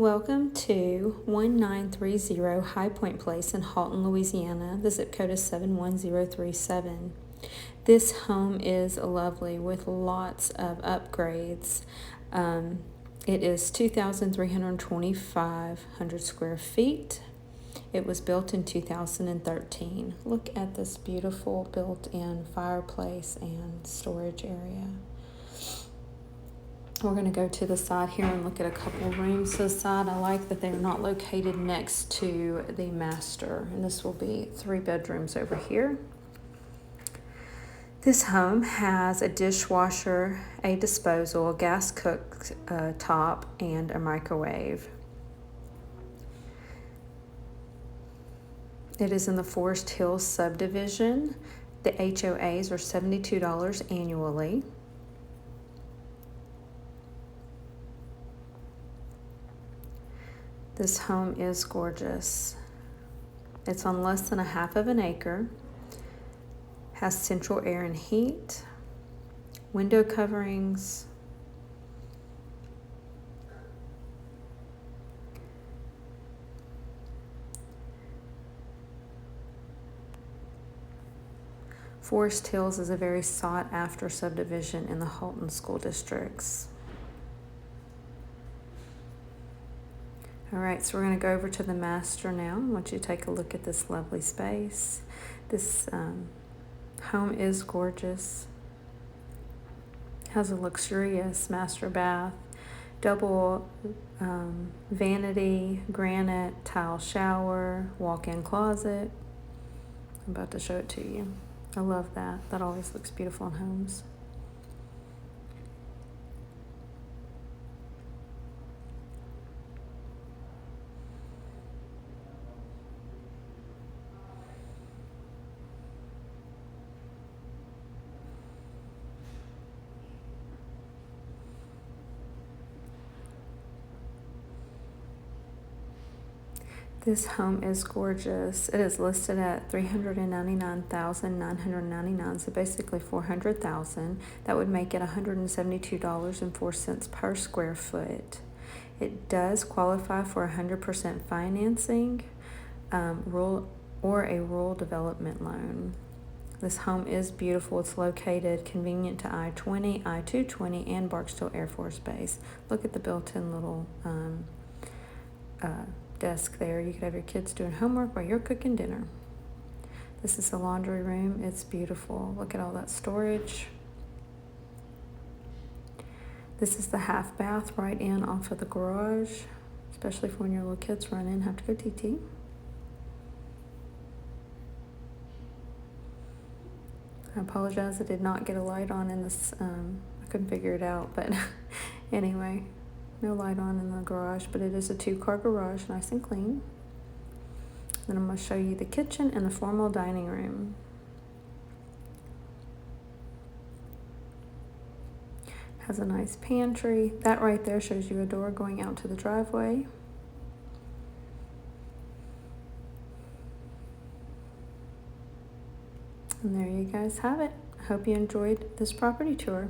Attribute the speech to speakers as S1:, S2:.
S1: Welcome to 1930 Highpoint Place in Haughton, Louisiana. The zip code is 71037. This home is lovely with lots of upgrades. It is 2,325 square feet. It was built in 2013. Look at this beautiful built-in fireplace and storage area. We're going to go to the side here and look at a couple of rooms to the side. I like that they're not located next to the master. And this will be 3 bedrooms over here. This home has a dishwasher, a disposal, a gas cooktop, and a microwave. It is in the Forest Hills Subdivision. The HOAs are $72 annually. This home is gorgeous. It's on less than a half of an acre, has central air and heat, window coverings, Forest Hills is a very sought-after subdivision in the Haughton school districts. All right, so we're going to go over to the master now. I want you to take a look at this lovely space. This home is gorgeous. Has a luxurious master bath, double vanity, granite, tile shower, walk-in closet. I'm about to show it to you. I love that. That always looks beautiful in homes. This home is gorgeous. It is listed at $399,999, so basically $400,000. That would make it $172.04 per square foot. It does qualify for 100% financing, rural development loan. This home is beautiful. It's located convenient to I-20, I-220, and Barksdale Air Force Base. Look at the built-in little desk there. You could have your kids doing homework while you're cooking dinner. This is the laundry room. It's beautiful. Look at all that storage. This is the half bath right in off of the garage, especially for when your little kids run in and have to go TT. I apologize, I did not get a light on in this. I couldn't figure it out, but anyway. No light on in the garage, but it is a 2-car garage, nice and clean. Then I'm going to show you the kitchen and the formal dining room. Has a nice pantry. That right there shows you a door going out to the driveway. And there you guys have it. I hope you enjoyed this property tour.